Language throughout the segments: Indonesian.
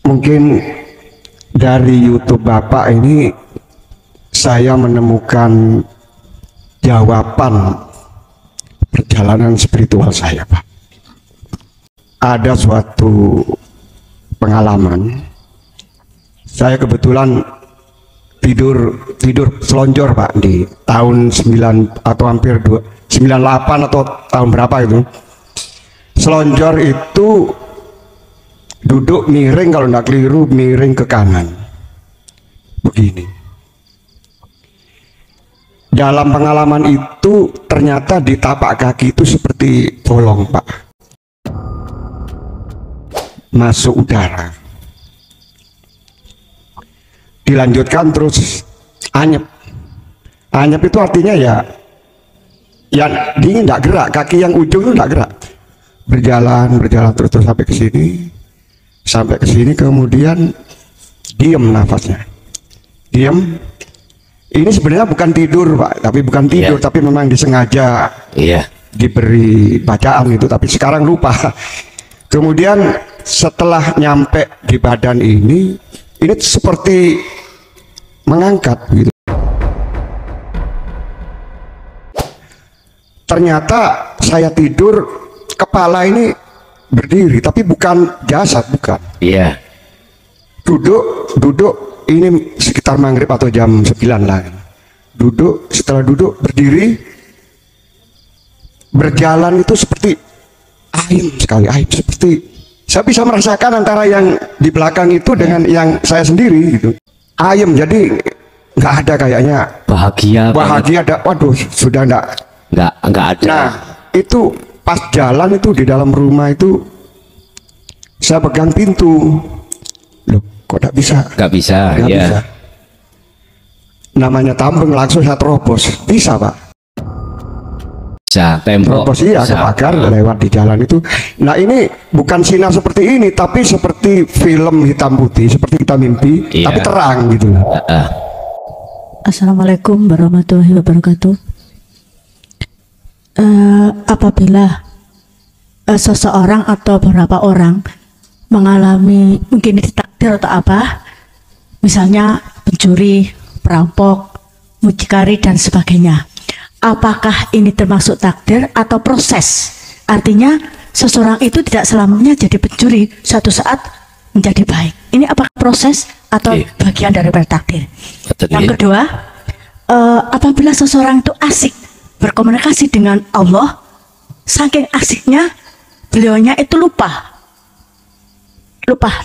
Mungkin dari YouTube Bapak ini saya menemukan jawaban perjalanan spiritual saya, Pak. Ada suatu pengalaman, saya kebetulan tidur selonjor, Pak, di tahun 9 atau hampir 98 atau tahun berapa itu. Selonjor itu duduk miring, kalau tidak keliru miring ke kanan begini. Dalam pengalaman itu ternyata di tapak kaki itu seperti bolong, Pak, masuk udara. Dilanjutkan terus anyep. Anyep itu artinya ya dingin, tidak gerak, kaki yang ujung itu tidak gerak. Berjalan terus sampai ke sini, kemudian diem nafasnya, diem. Ini sebenarnya bukan tidur, Pak, tapi bukan tidur, tapi memang disengaja diberi bacaan itu, tapi sekarang lupa. Kemudian setelah nyampe di badan ini seperti mengangkat gitu. Ternyata saya tidur, kepala ini berdiri, tapi bukan jasad, bukan. Duduk ini sekitar maghrib atau jam 9 lah. Setelah duduk berdiri, berjalan itu seperti ayam sekali, seperti saya bisa merasakan antara yang di belakang itu dengan yang saya sendiri gitu. Ayam, jadi nggak ada kayaknya bahagia ada, waduh, sudah nggak ada. Nah, itu pas jalan itu di dalam rumah itu saya pegang pintu. Loh, kok nggak bisa? Namanya tambeng, langsung saya terobos. Bisa, Pak. Tembok terobos, ke pagar, lewat di jalan itu. Nah, ini bukan sinar seperti ini, tapi seperti film hitam putih, seperti kita mimpi, tapi terang gitu. Assalamualaikum warahmatullahi wabarakatuh. Apabila seseorang atau beberapa orang mengalami mungkin ditakdir atau apa, misalnya pencuri, perampok, mucikari dan sebagainya, apakah ini termasuk takdir atau proses? Artinya seseorang itu tidak selamanya jadi pencuri, suatu saat menjadi baik. Ini apakah proses atau bagian daripada takdir? Yang kedua, apabila seseorang itu asik berkomunikasi dengan Allah, saking asiknya beliaunya itu lupa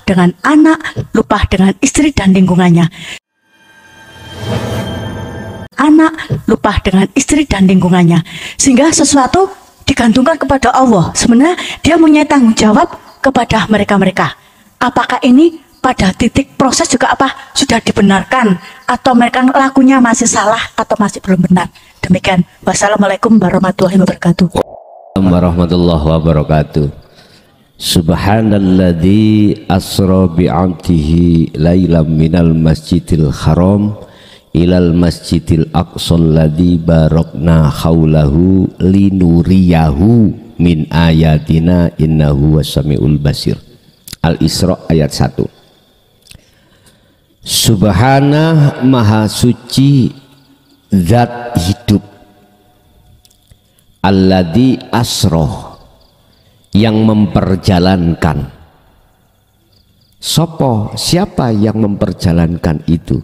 dengan anak, lupa dengan istri dan lingkungannya. Sehingga sesuatu digantungkan kepada Allah. Sebenarnya dia punya tanggung jawab kepada mereka. Apakah ini pada titik proses juga apa sudah dibenarkan, atau mereka lakunya masih salah atau masih belum benar? Demikian. Wassalamualaikum warahmatullahi wabarakatuh. Warahmatullahi wabarakatuh. Subhanalladzi asra bi'abdihi lailam minal masjidil haram ilal masjidil aqsal ladzi barakna haulahu linuriyahu min ayatina innahu wasamiul basir. Al-Isra ayat 1. Subhana, maha suci zat hidup, alladzi asra, yang memperjalankan. Siapa yang memperjalankan itu?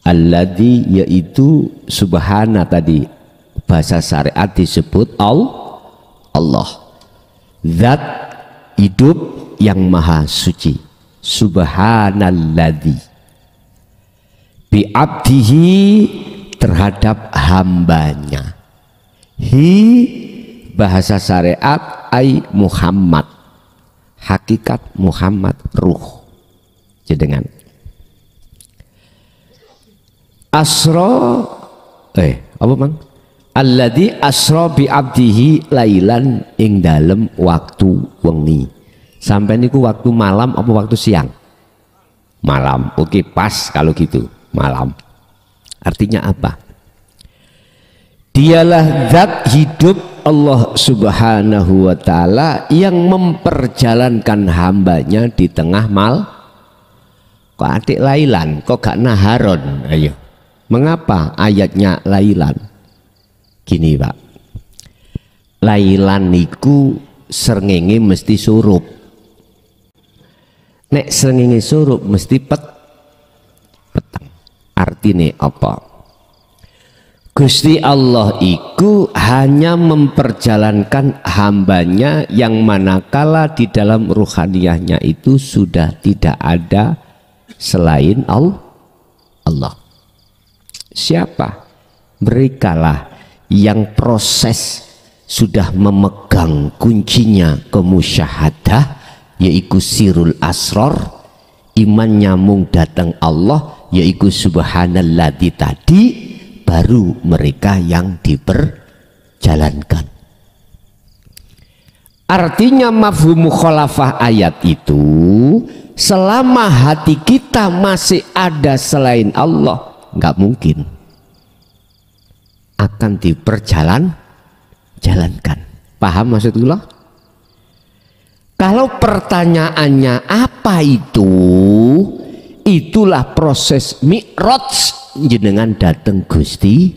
Alladzi, yaitu subhana, tadi bahasa syariat disebut Allah. Zat hidup yang maha suci. Subhanalladzi bi'abdihi, terhadap hambanya. Bahasa syariat ai Muhammad, hakikat Muhammad, ruh. Jedengan asra apa Bang? Alladzi asra bi abdihi lailan, ing dalem waktu wengi. Sampai niku waktu malam apa waktu siang? Malam. Oke, pas kalau gitu, malam. Artinya apa? Dialah zat hidup Allah Subhanahu wa ta'ala yang memperjalankan hambanya di tengah mal. Kok adik lailan, kok gak naharon? Ayo, mengapa ayatnya lailan? Gini Pak, lailan niku srengenge mesti surup. Nek srengenge surup mesti peteng. Artine apa? Gusti Allah iku hanya memperjalankan hambanya yang manakala di dalam ruhaniyahnya itu sudah tidak ada selain Allah. Siapa? Merekalah yang proses sudah memegang kuncinya kemusyahadah, yaitu sirul asror, iman nyamung datang Allah, yaitu subhanalladzi tadi, baru mereka yang diperjalankan. Artinya mafhum mukhalafah ayat itu, selama hati kita masih ada selain Allah, nggak mungkin akan diperjalankan. Paham maksudullah? Kalau pertanyaannya apa itu? Itulah proses mi'raj jenengan dateng Gusti.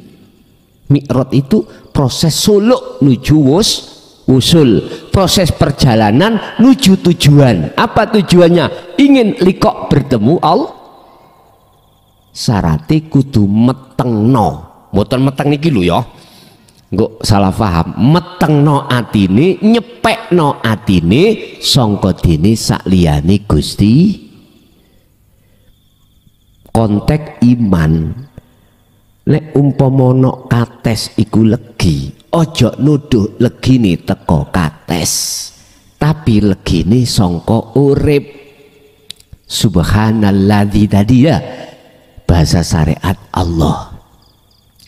Mi'raj itu proses suluk nuju usul, proses perjalanan nuju tujuan. Apa tujuannya? Ingin likok bertemu Allah. Syaratnya kudu metengno, mboten meteng niki lho ya, nggak salah paham. Metengno atine, nyepekno atine sangka dene sakliyane Gusti. Konteks iman, lek umpomono kates iku legi, ojo nuduh legine teko kates, tapi legine sangka urip. Subhanalladzi tadi ya, bahasa syariat Allah.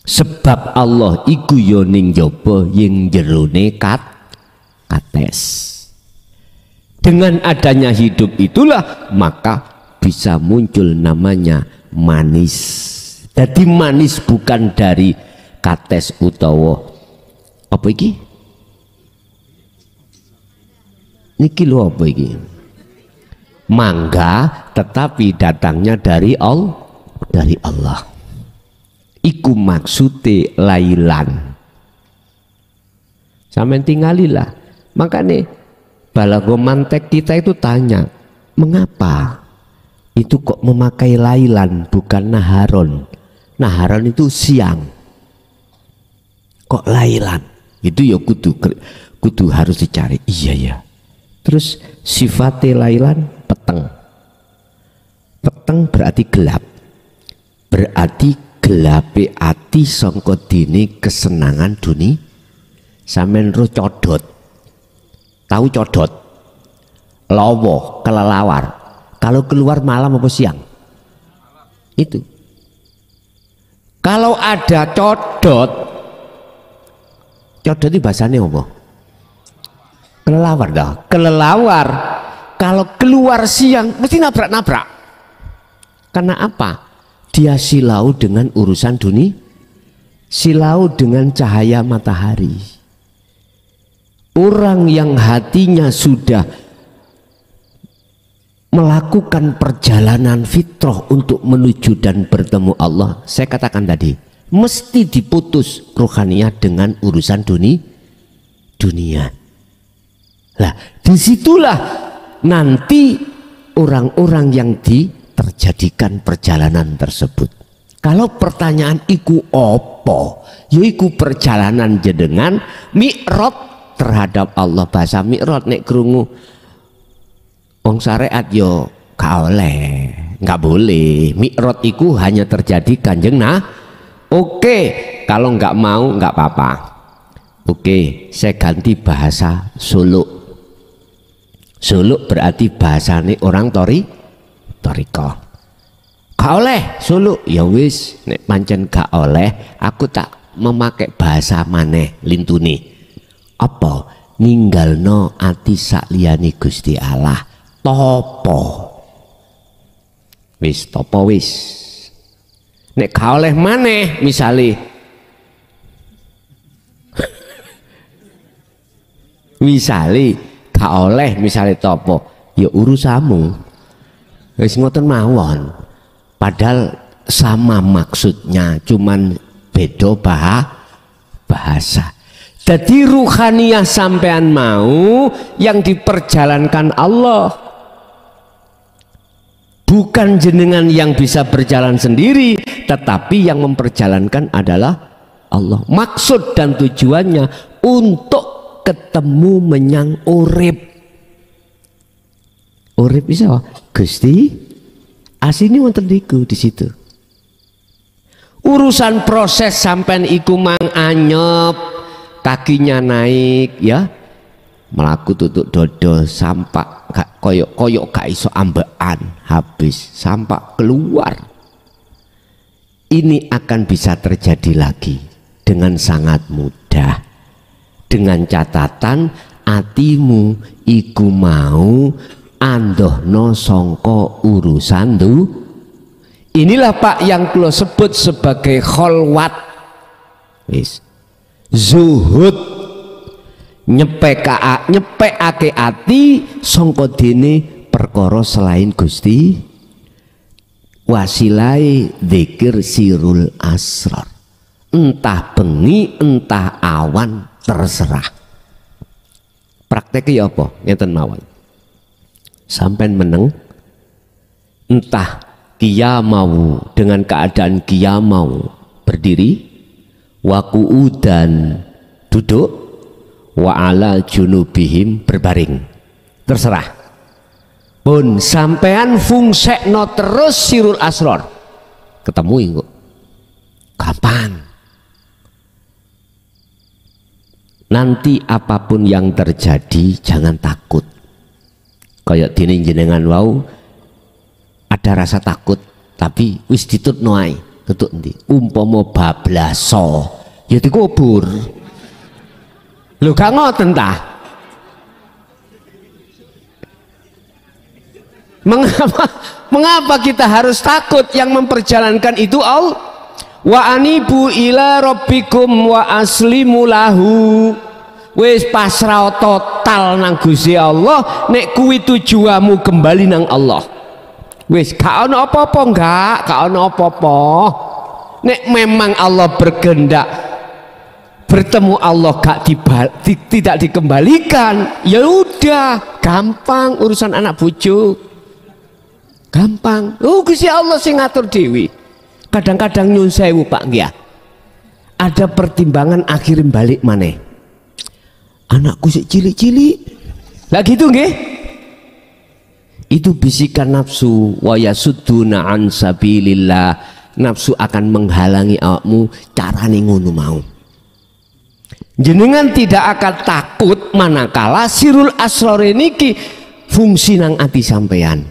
Sebab Allah iku yo ning jaba ing jerone kates. Dengan adanya hidup itulah maka bisa muncul namanya manis. Jadi manis bukan dari kates utawa apa iki? Niki lho apa iki? Mangga, tetapi datangnya dari Allah. Iku maksude lailan. Sampeyan tinggalilah. Makanya balago mantek kita itu tanya, mengapa itu kok memakai lailan bukan naharon? Naharon itu siang, kok lailan? Itu ya kudu harus dicari. Iya ya. Terus sifatnya lailan peteng. Peteng berarti gelap. Berarti gelape ati sangka dene kesenangan dunia. Sampeyan ro codot. Tahu codot? Lawa, kelelawar. Kalau keluar malam apa siang? Itu. Kalau ada codot itu bahasanya apa? Kelelawar dah. Kelelawar kalau keluar siang mesti nabrak-nabrak. Karena apa? Dia silau dengan urusan dunia, silau dengan cahaya matahari. Orang yang hatinya sudah melakukan perjalanan fitrah untuk menuju dan bertemu Allah, saya katakan tadi, mesti diputus rohaniah dengan urusan dunia. Lah, disitulah nanti orang-orang yang terjadikan perjalanan tersebut. Kalau pertanyaan iku opo, yaiku perjalanan jenengan mi'raj terhadap Allah. Bahasa mi'raj nek krungu wong syariat yo gak oleh, nggak boleh. Mi'raj iku hanya terjadi kanjeng Oke, kalau nggak mau nggak apa-apa. Oke, saya ganti bahasa suluk. Suluk berarti bahasane orang toriko. Gak oleh suluk, ya wis nek pancen gak oleh, aku tak memakai bahasa maneh lintune. Apa? Ninggalno ati sakliyane Gusti Allah. Topo wis nek gak oleh maneh misale Misale gak oleh misale topo, ya urusamu. Wis ngoten mawon. Padahal sama maksudnya, cuman beda bahasa. Jadi ruhaniyah sampean mau yang diperjalankan Allah, bukan jenengan yang bisa berjalan sendiri, tetapi yang memperjalankan adalah Allah. Maksud dan tujuannya untuk ketemu menyang urip. Urip bisa Gusti asini wonten niku di situ. Urusan proses sampean iku mang anyep, kakinya naik ya, melaku tutuk dodo sampak koyok gak iso ambekan, habis sampak keluar. Ini akan bisa terjadi lagi dengan sangat mudah, dengan catatan atimu iku mau andohno songko urusan du. Inilah Pak yang kula sebut sebagai kholwat, wis zuhud, nyepekake ati songko dene perkara selain Gusti, wasilai dzikir sirul asrar, entah bengi entah awan terserah. Prakteknya apa? Ngeten mawon. Sampai meneng entah kia mau dengan keadaan kia mau berdiri, wakuudan duduk, wa ala junubihim berbaring, terserah. Pun sampean fungsekno terus sirul asror, ketemu kok kapan? Nanti apapun yang terjadi jangan takut. Kayak dene jenengan wau ada rasa takut, tapi wis ditutno ae. Tutuk endi? Umpama bablaso ya dikubur. Lho gak ngoten ta? Mengapa kita harus takut? Yang memperjalankan itu Allah. Wa anibu ila rabbikum wa aslimu lahu. Wis pasrah total nang Gusti Allah, nek kuwi tujuanmu kembali nang Allah. Wis gak ono apa-apa, gak ono apa-apa. Nek memang Allah berkehendak bertemu Allah tidak dikembalikan, ya udah gampang urusan anak bojo. Gampang. Oh Gusti Allah sing ngatur dewi. Kadang-kadang nyun sewu Pak nggih. Ada pertimbangan akhirin balik maneh. Anakku sik cilik-cilik. Lah gitu nggih. Itu bisikan nafsu, wa yasudduna an sabilillah. Nafsu akan menghalangi awakmu carane ngono mau. Jenengan tidak akan takut manakala sirul asrar niki fungsi nang ati sampean.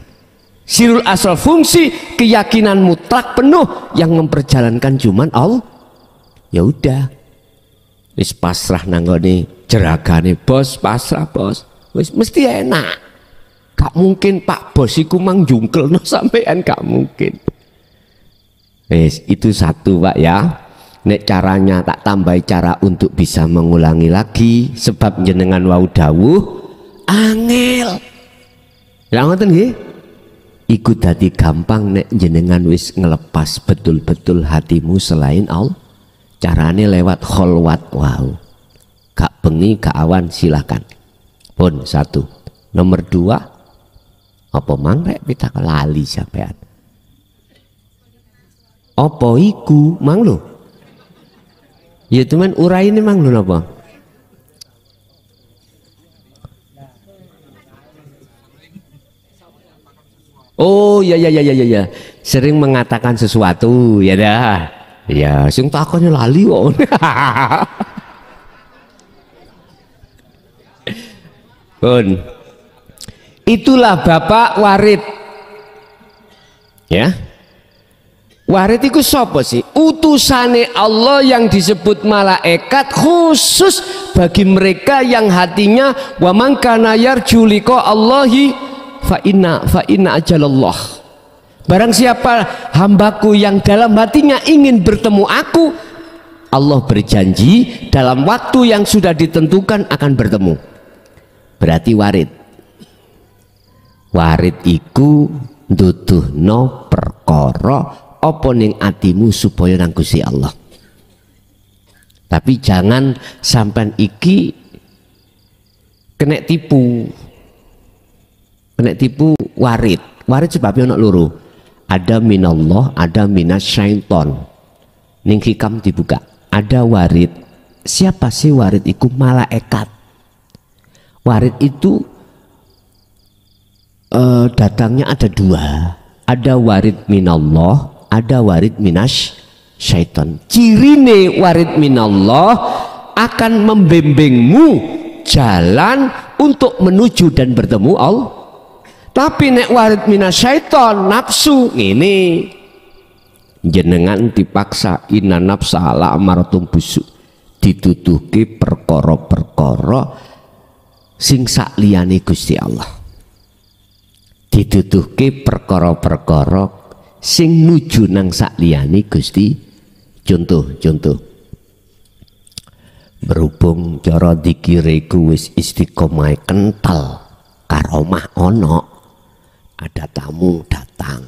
Sirul asrar fungsi keyakinan mutlak penuh yang memperjalankan cuman Allah. Ya udah. Wis pasrah nang ngene jeragane bos, pasrah bos. Wis mesti enak. Gak mungkin Pak bos iku mang jungkelno sampean, gak mungkin. Wis itu satu Pak ya. Nek caranya tak tambahi cara untuk bisa mengulangi lagi, sebab jenengan wau dawuh angel. Lah ngoten nggih. Iku dadi gampang nek jenengan wis ngelepas betul-betul hatimu selain Allah. Carane lewat kholwat wau. Gak bengi gak awan silakan. Pun satu. Nomor dua, apa mangrek kita lali sampean? Apa iku mang lho? Ya teman urai ini mang lho napa? Oh ya. Sering mengatakan sesuatu ya dah. Ya, sing takonnya lali kok. Pun. Itulah Bapak Warid. Ya. Warid itu sapa sih? Utusane Allah yang disebut malaikat khusus bagi mereka yang hatinya wa man kana yarju liqa Allahi fa inna ajalallah. Barang siapa hambaku yang dalam hatinya ingin bertemu aku, Allah berjanji dalam waktu yang sudah ditentukan akan bertemu. berarti warid. Warid iku nduduhno perkara apa ning atimu supaya nang Gusti Allah. Tapi jangan sampean iki kena tipu. Kena tipu warid. Warid sebabnya ana loro. Ada minallah, ada minasyaiton. Ning hikam dibuka. Ada warid. Siapa sih warid iku? Malaikat. Warid itu datangnya ada dua. Ada warid minallah, ada warid minasyaiton. Cirine warid minallah akan membimbingmu jalan untuk menuju dan bertemu Allah. Tapi nek warid minasyaiton nafsu ini jenengan dipaksa inna nafsa la amaratum bisu, dituduhke perkara-perkara sing sak liyane Gusti Allah, dituduhke perkara-perkara sing nuju nang sak liyane Gusti. Contoh berhubung cara dikiriku wis istiqomah kental, karomah ono, ada tamu datang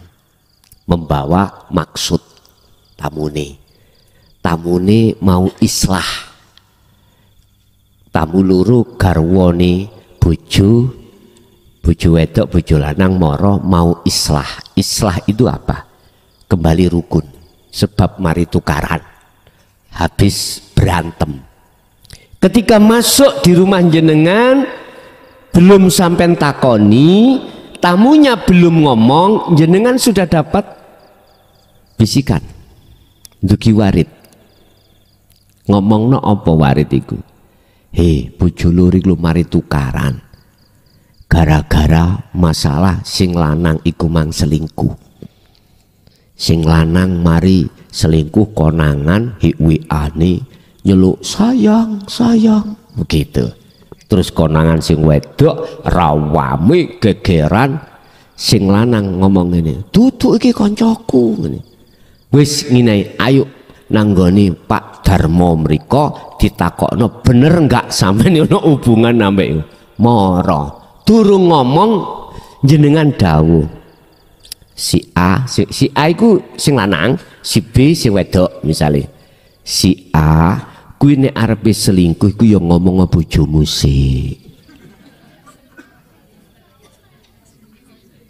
membawa maksud. Tamune mau islah, tamu loro garwane bojo wedok bojo lanang moro mau islah. Islah itu apa? Kembali rukun. Sebab mari tukaran habis berantem. Ketika masuk di rumah jenengan belum sampai takoni, tamunya belum ngomong, jenengan sudah dapat bisikan dugi warid. Ngomongno apa warid iku? Hei bojo loro lu mari tukaran gara-gara masalah sing lanang iku mang selingkuh. Sing lanang mari selingkuh konangan hiwiane nyeluk sayang begitu. Terus konangan sing wedok rawame gegeran, sing lanang ngomong ini, duduk iki koncoku ngene. Wis ngene, ayo nanggoni Pak Darmo mriko ditakokno bener enggak sampeyan ono hubungan ambek moro. Durung ngomong jenengan dawuh. Si A iku sing lanang, si B sing wedok misale. Si A kuwi nek arepe selingkuh iku ya ngomong bojomu sik.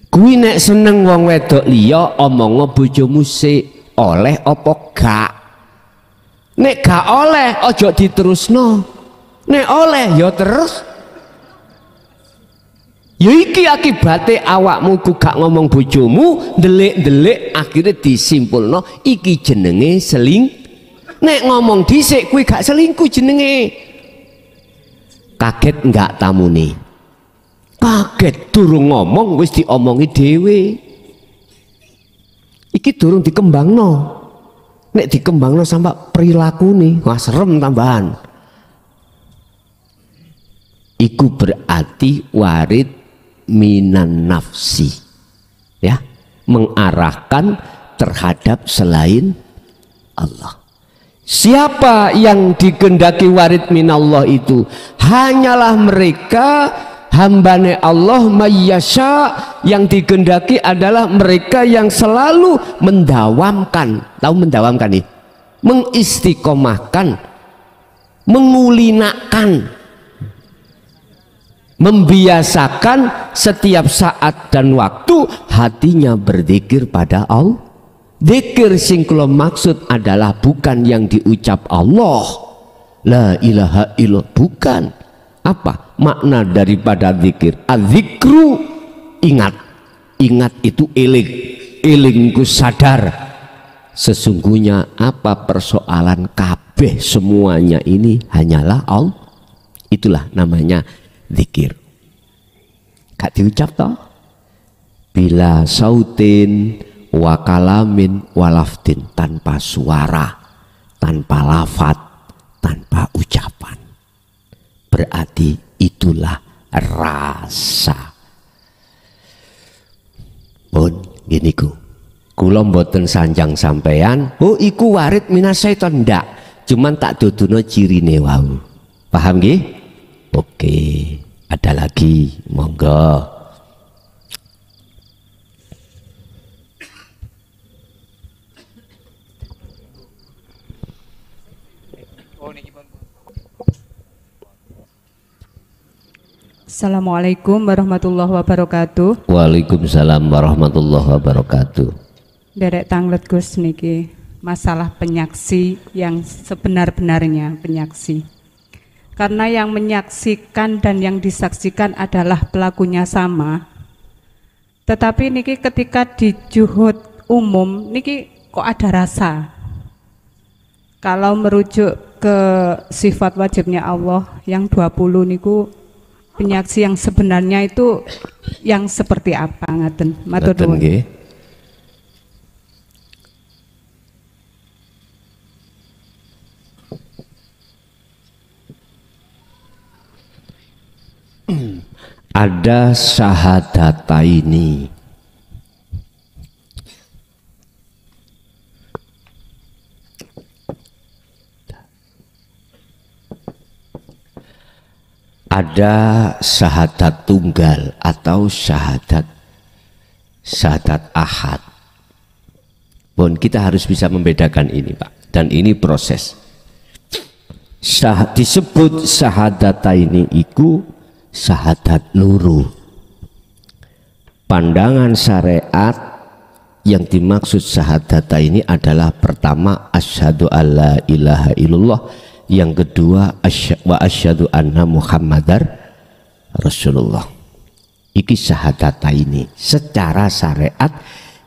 Kuwi nek seneng wong wedok liya omong bojomu sik, oleh apa gak? Nek gak oleh aja diterusno. Nek oleh ya terus. Ya iki akibate awakmu ku gak ngomong bojomu, ndelik-ndelik akhirnya disimpulno iki jenenge Nek ngomong dhisik kuwi gak selingkuh jenenge. Kaget enggak tamune? Kaget, durung ngomong wis diomongi dhewe. Iki durung dikembangno. Nek dikembangno sampai perilakune, wah serem tambahan. Iku berarti warid minan nafsi. Ya, mengarahkan terhadap selain Allah. Siapa yang dikehendaki warid minallah itu? Hanyalah mereka hambane Allah mayyasha, yang dikehendaki adalah mereka yang selalu mendawamkan. Tahu mendawamkan nih? Mengistiqomahkan, mengulinakan, membiasakan setiap saat dan waktu hatinya berzikir pada Allah. Zikir sing kula maksud adalah bukan yang diucap Allah, la ilaha illallah, bukan. Apa makna daripada zikir? Az-zikru, ingat. Ingat itu eling. Elingku sadar. Sesungguhnya apa persoalan kabeh semuanya ini hanyalah Allah. Itulah namanya zikir. Gak diucap toh? Bila sautin wa kalamin walaftin, tanpa suara, tanpa lafat, tanpa ucapan. Berarti itulah rasa. Pun gini ku, kula mboten sanjang sampean, oh iku warid minasyaiton, ndak. Cuman tak duduno cirine wau. Paham nggih? Oke. Ada lagi, monggo. Assalamualaikum warahmatullahi wabarakatuh. Waalaikumsalam warahmatullahi wabarakatuh. Derek tanglet Gus niki masalah penyaksi yang sebenar-benarnya penyaksi. Karena yang menyaksikan dan yang disaksikan adalah pelakunya sama. Tetapi niki ketika di juhud umum niki kok ada rasa. Kalau merujuk ke sifat wajibnya Allah yang 20 niku penyaksi yang sebenarnya itu yang seperti apa ngaten? Matur nuwun. Ada syahadataini. Ada syahadat tunggal atau syahadat ahad. Pun kita harus bisa membedakan ini, Pak. Dan ini proses. Disebut syahadataini iku syahadat luru. Pandangan syariat yang dimaksud syahadataini adalah pertama asyhadu alla ilaha illallah, yang kedua wa asyhadu anna muhammadar rasulullah. Iki syahadataini. Secara syariat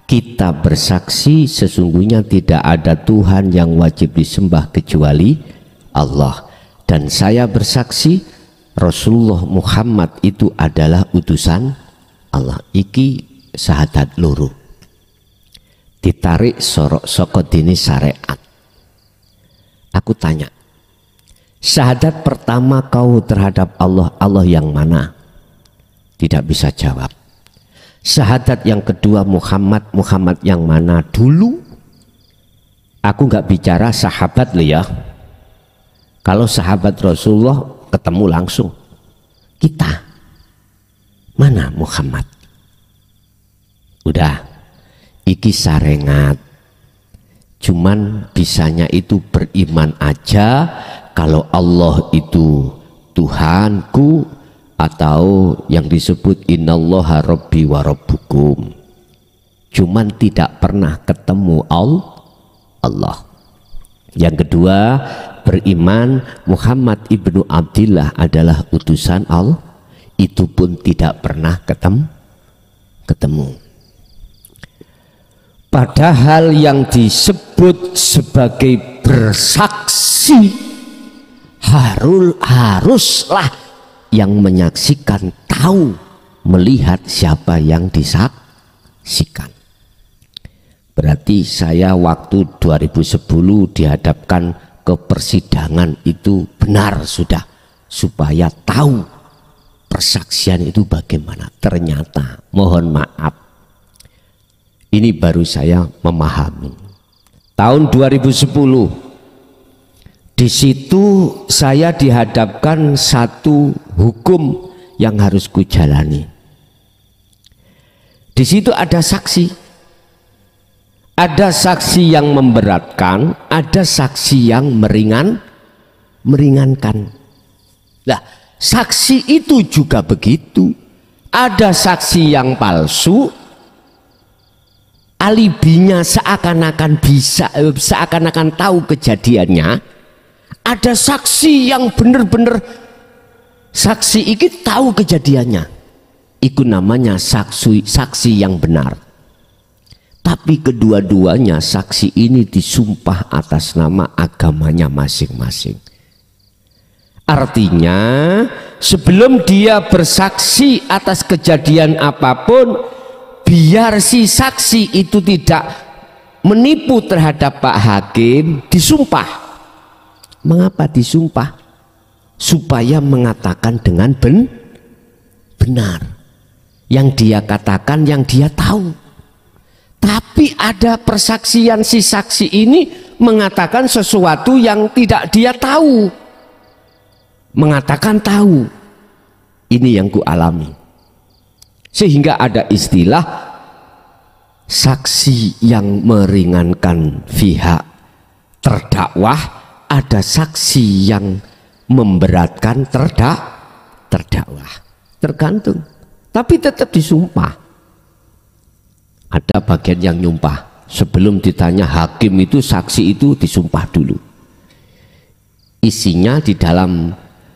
kita bersaksi sesungguhnya tidak ada Tuhan yang wajib disembah kecuali Allah, dan saya bersaksi Rasulullah Muhammad itu adalah utusan Allah. Iki syahadat loro. Ditarik sorok saka dini syariat. Aku tanya, syahadat pertama kau terhadap Allah, Allah yang mana? Tidak bisa jawab. Syahadat yang kedua Muhammad, Muhammad yang mana? Dulu aku nggak bicara sahabat loh ya. Kalau sahabat Rasulullah ketemu langsung. Kita mana Muhammad? Udah, iki sarengat. Cuman bisanya itu beriman aja kalau Allah itu Tuhanku, atau yang disebut innallaha rabbi wa rabbukum. Cuman tidak pernah ketemu Allah. Yang kedua, beriman Muhammad ibnu Abdillah adalah utusan Allah. Itu pun tidak pernah ketemu. Padahal yang disebut sebagai bersaksi haruslah yang menyaksikan tahu, melihat siapa yang disaksikan. Berarti saya waktu 2010 dihadapkan ke persidangan itu benar sudah, supaya tahu persaksian itu bagaimana. Ternyata mohon maaf, ini baru saya memahami. Tahun 2010 di situ saya dihadapkan satu hukum yang harus kujalani. Di situ ada saksi. Ada saksi yang memberatkan, ada saksi yang meringankan. Nah, saksi itu juga begitu. Ada saksi yang palsu, alibinya seakan-akan seakan-akan tahu kejadiannya. Ada saksi yang benar-benar saksi iki tahu kejadiannya. Itu namanya saksi yang benar. Tapi kedua-duanya saksi ini disumpah atas nama agamanya masing-masing. Artinya sebelum dia bersaksi atas kejadian apapun, biar si saksi itu tidak menipu terhadap Pak Hakim, disumpah. Mengapa disumpah? Supaya mengatakan dengan benar yang dia katakan, yang dia tahu. Tapi ada persaksian si saksi ini mengatakan sesuatu yang tidak dia tahu. Mengatakan tahu. ini yang ku alami. Sehingga ada istilah saksi yang meringankan pihak terdakwah, ada saksi yang memberatkan terdakwah. Tergantung, tapi tetap disumpah. Ada bagian yang nyumpah. Sebelum ditanya hakim itu, saksi itu disumpah dulu. Isinya di dalam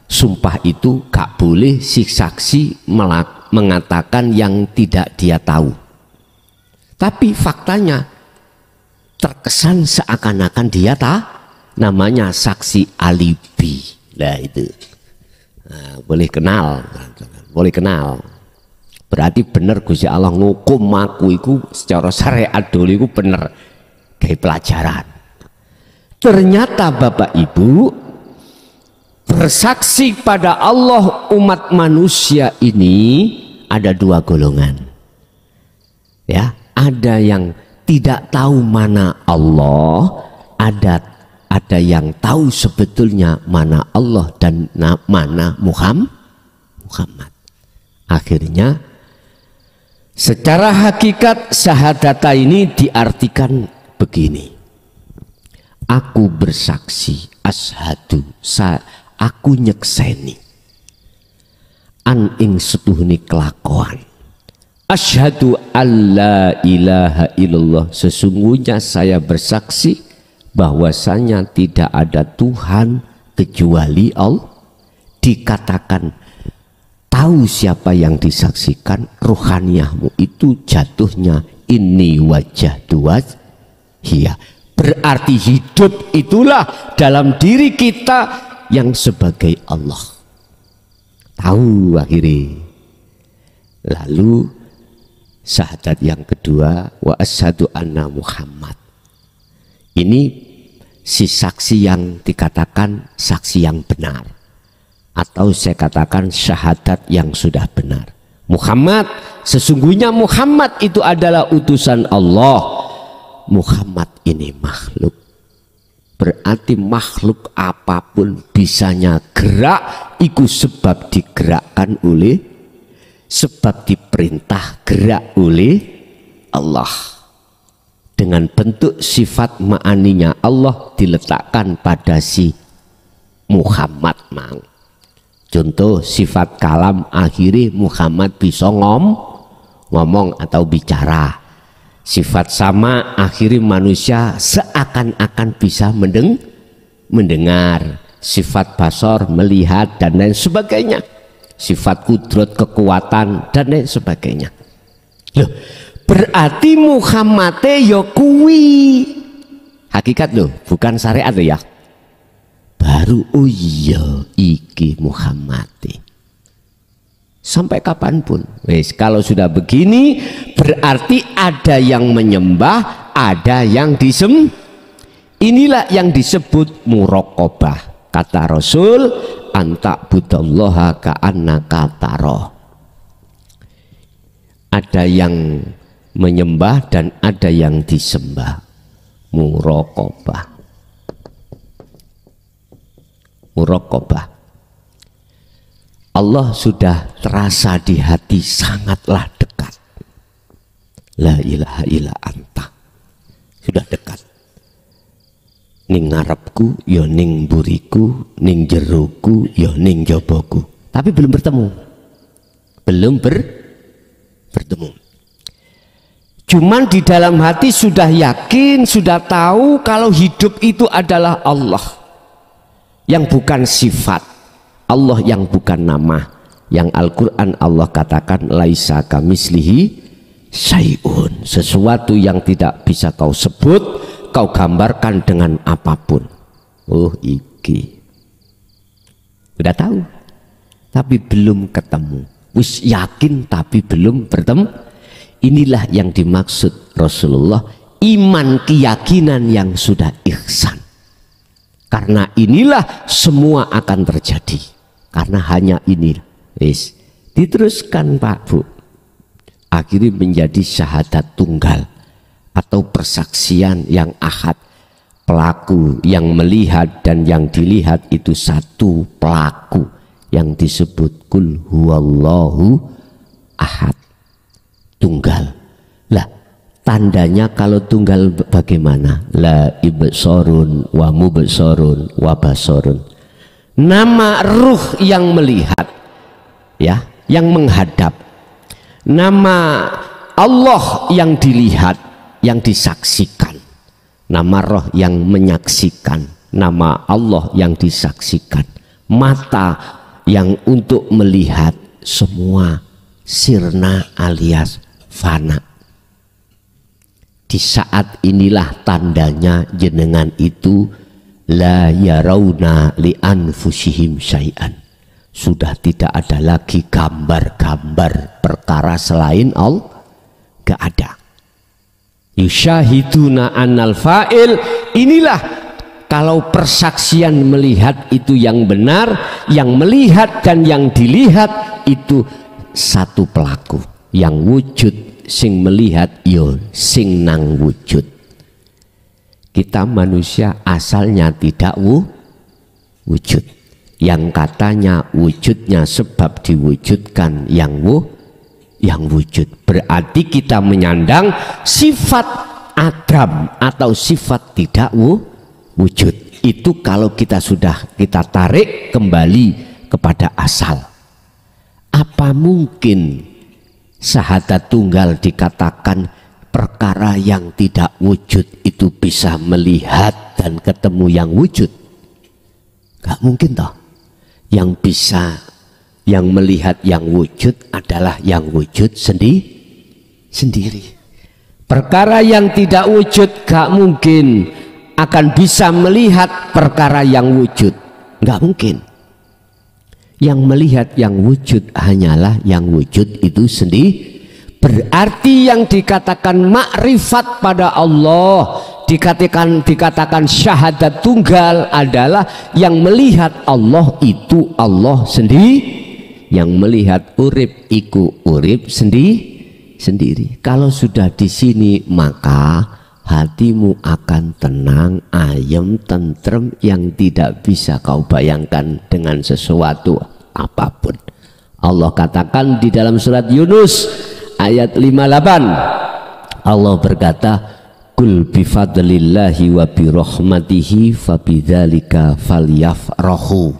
sumpah itu gak boleh si saksi mengatakan yang tidak dia tahu. Tapi faktanya terkesan seakan-akan dia namanya saksi alibi. Nah itu boleh kenal, boleh kenal. Berarti bener Gusti Allah ngukum aku iku secara syariat dulu iku bener kayak pelajaran. Ternyata Bapak Ibu, bersaksi pada Allah umat manusia ini ada dua golongan. Ya, ada yang tidak tahu mana Allah, ada yang tahu sebetulnya mana Allah dan mana Muhammad. Akhirnya secara hakikat syahadata ini diartikan begini. Aku bersaksi, ashadu, aku nyekseni an ing setuhni kelakuan. Asyhadu alla ilaha illallah, sesungguhnya saya bersaksi bahwasanya tidak ada Tuhan kecuali Allah. Dikatakan tahu siapa yang disaksikan, ruhaniyahmu itu jatuhnya ini wajah dua hiya. Berarti hidup itulah dalam diri kita yang sebagai Allah. Tahu akhirnya. Lalu syahadat yang kedua, wa asyhadu anna Muhammad. Ini si saksi yang dikatakan saksi yang benar, atau saya katakan syahadat yang sudah benar. Muhammad, sesungguhnya Muhammad itu adalah utusan Allah. Muhammad ini makhluk. Berarti makhluk apapun bisanya gerak, itu sebab digerakkan oleh, sebab diperintah gerak oleh Allah. Dengan bentuk sifat ma'aninya Allah diletakkan pada si Muhammad mang. Contoh sifat kalam, akhirnya Muhammad bisa ngomong atau bicara. Sifat sama, akhirnya manusia seakan-akan bisa mendengar. Sifat basor, melihat dan lain sebagainya. Sifat kudrat, kekuatan dan lain sebagainya. Loh, berarti Muhammad ya kuwi hakikat loh, bukan syariat loh ya. Baru oh iya iki Muhammad. Sampai kapanpun. Wes, kalau sudah begini berarti ada yang menyembah, ada yang inilah yang disebut muraqabah. Kata Rasul, anta budallaha ka'annaka taro. Ada yang menyembah dan ada yang disembah. Muraqabah. Muraqabah. Allah sudah terasa di hati sangatlah dekat. La ilaha illa anta. Sudah dekat. Ning ngarepku, ya ning buriku, ning jeruku, ya ning joboku. Tapi belum bertemu. Belum bertemu. Cuman di dalam hati sudah yakin, sudah tahu kalau hidup itu adalah Allah. Yang bukan sifat. Allah yang bukan nama. Yang Al-Quran Allah katakan laisa kamislihi syai'un, sesuatu yang tidak bisa kau sebut, kau gambarkan dengan apapun. Oh iki udah tahu tapi belum ketemu, wis yakin tapi belum bertemu. Inilah yang dimaksud Rasulullah, iman keyakinan yang sudah ihsan. Karena inilah semua akan terjadi. Karena hanya ini, wis diteruskan Pak Bu, akhirnya menjadi syahadat tunggal atau persaksian yang ahad. Pelaku yang melihat dan yang dilihat itu satu pelaku yang disebut kul huwallahu ahad, tunggal. Lah tandanya kalau tunggal bagaimana? La ibsorun wa mubsorun wa basorun. Nama ruh yang melihat, ya, yang menghadap. Nama Allah yang dilihat, yang disaksikan. Nama roh yang menyaksikan, nama Allah yang disaksikan, mata yang untuk melihat, semua sirna alias fana. Di saat inilah tandanya jenengan itu la yarawna li anfusihim syai'an, sudah tidak ada lagi gambar-gambar perkara selain Allah, gak ada. Yusyahiduna annal fa'il, inilah kalau persaksian melihat itu yang benar, yang melihat dan yang dilihat itu satu pelaku, yang wujud sing melihat yo sing nang wujud. Kita manusia asalnya tidak wujud, yang katanya wujudnya sebab diwujudkan yang wujud. Berarti kita menyandang sifat adam atau sifat tidak wujud. Itu kalau kita tarik kembali kepada asal. Apa mungkin syahadat tunggal dikatakan perkara yang tidak wujud itu bisa melihat dan ketemu yang wujud? Gak mungkin toh. Yang bisa, yang melihat yang wujud adalah yang wujud sendiri. Perkara yang tidak wujud gak mungkin akan bisa melihat perkara yang wujud, gak mungkin. Yang melihat yang wujud hanyalah yang wujud itu sendiri. Berarti yang dikatakan makrifat pada Allah, dikatakan syahadat tunggal adalah yang melihat Allah itu Allah sendiri. Yang melihat urip iku urip sendiri. Kalau sudah di sini maka hatimu akan tenang, ayem, tentrem, yang tidak bisa kau bayangkan dengan sesuatu apapun. Allah katakan di dalam surat Yunus ayat 58, Allah berkata, kul bifadlillahi wa birahmatihi fabidzalika falyafrahu.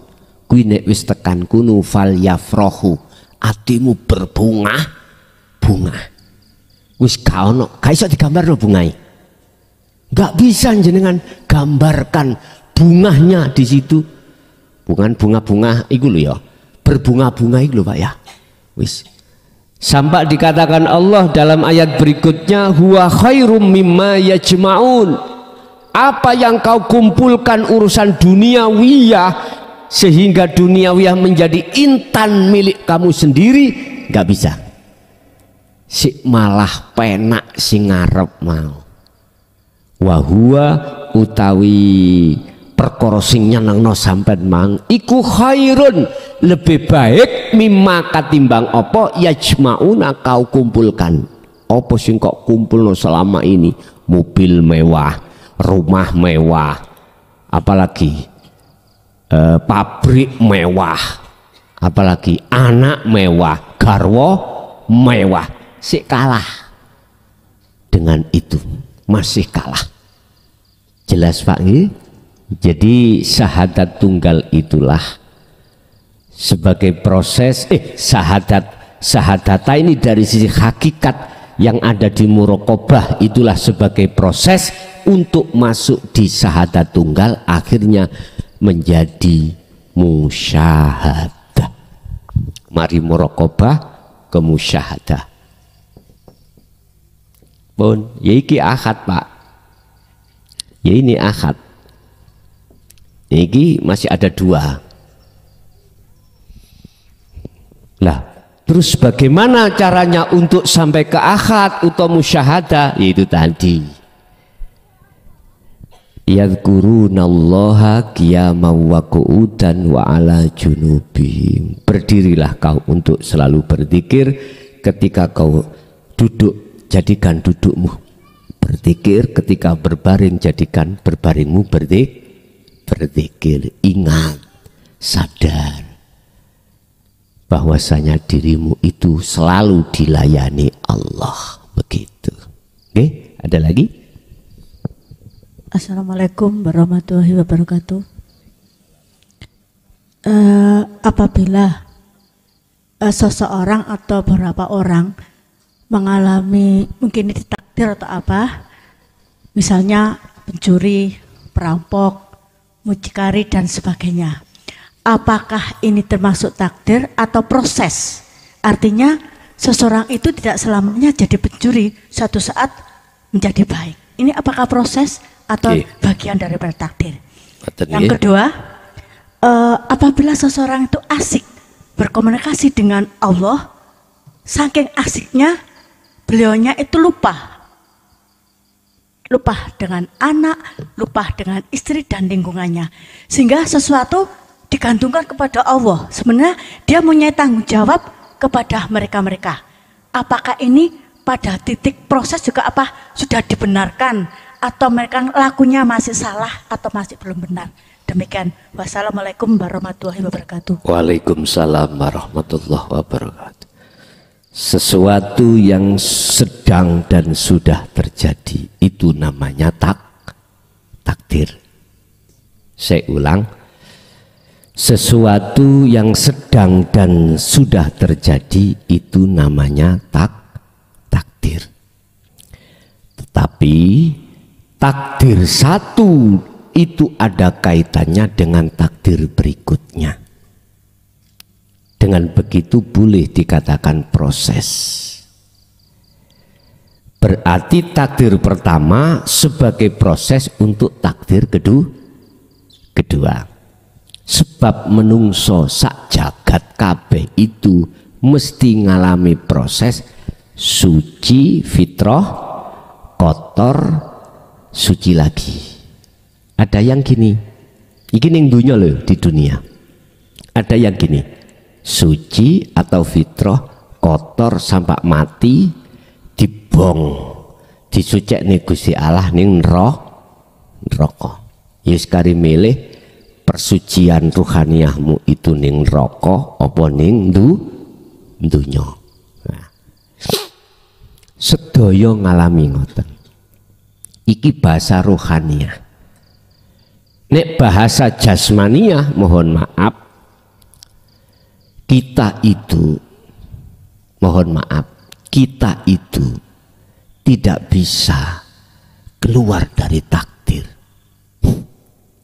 Kuwi nek wis tekan kuno falyafrahu, atimu berbunga. Wis gak ono, gak iso digambarno bungae. Gak bisa jenengan gambarkan bunganya di situ. Bukan bunga-bunga iku lho ya. Berbunga-bunga iku lho Pak ya. Wis. Sampai dikatakan Allah dalam ayat berikutnya, huwa khairum mimma yajma'un. Apa yang kau kumpulkan urusan duniawiyah sehingga duniawiyah menjadi intan milik kamu sendiri, gak bisa. Si malah penak sing ngarep mau. Wahua utawi perkara sing nyenengno sampean mang iku khairun, lebih baik mimma katimbang apa yajmauna kau kumpulkan. Apa sing kok kumpulno selama ini? Mobil mewah, rumah mewah, apalagi pabrik mewah, apalagi anak mewah, garwa mewah. Sik kalah dengan itu, masih kalah. Jelas Pak? Jadi syahadat tunggal itulah sebagai proses syahadat ini dari sisi hakikat yang ada di muraqabah, itulah sebagai proses untuk masuk di syahadat tunggal, akhirnya menjadi musyahadah. Mari muraqabah ke musyahadah. Pun ya iki akad Pak, ya ini akad. Ini masih ada dua. Lah, terus bagaimana caranya untuk sampai ke akad atau musyahadah? Yaitu tadi, yadhkurunallaha qiyaman wa qu'udan wa ala junubihim. Berdirilah kau untuk selalu berzikir ketika kau duduk, jadikan dudukmu berzikir, ketika berbaring jadikan berbaringmu berzikir. Ingat, sadar bahwasanya dirimu itu selalu dilayani Allah. Begitu. Oke, ada lagi? Assalamualaikum warahmatullahi wabarakatuh. Apabila seseorang atau beberapa orang mengalami mungkin ini takdir atau apa, misalnya pencuri, perampok, mucikari dan sebagainya, apakah ini termasuk takdir atau proses? Artinya seseorang itu tidak selamanya jadi pencuri, suatu saat menjadi baik. Ini apakah proses atau bagian daripada takdir? Yang kedua, apabila seseorang itu asik berkomunikasi dengan Allah, saking asiknya beliaunya itu lupa dengan anak, lupa dengan istri dan lingkungannya, sehingga sesuatu digantungkan kepada Allah. Sebenarnya dia punya tanggung jawab kepada mereka-mereka. Apakah ini pada titik proses juga apa sudah dibenarkan, atau mereka lakunya masih salah atau masih belum benar? Demikian. Wassalamualaikum warahmatullahi wabarakatuh. Waalaikumsalam warahmatullahi wabarakatuh. Sesuatu yang sedang dan sudah terjadi itu namanya takdir. Saya ulang, sesuatu yang sedang dan sudah terjadi itu namanya takdir. Tetapi takdir satu itu ada kaitannya dengan takdir berikutnya. Dengan begitu boleh dikatakan proses. Berarti takdir pertama sebagai proses untuk takdir kedua. Sebab menungso sak jagat kabeh itu mesti ngalami proses suci fitrah, kotor, suci lagi. Ada yang gini, ini yang dunia loh di dunia. Ada yang gini, suci atau fitrah, kotor sampai mati, dibong, disucek nih Gusti Allah ning neraka. Yes kari milih persucian ruhaniyahmu itu ning neraka apa ning dunya. Nah, sedaya ngalami ngoten. Iki bahasa ruhaniyah. Nek bahasa jasmaniyah, mohon maaf, kita itu tidak bisa keluar dari takdir.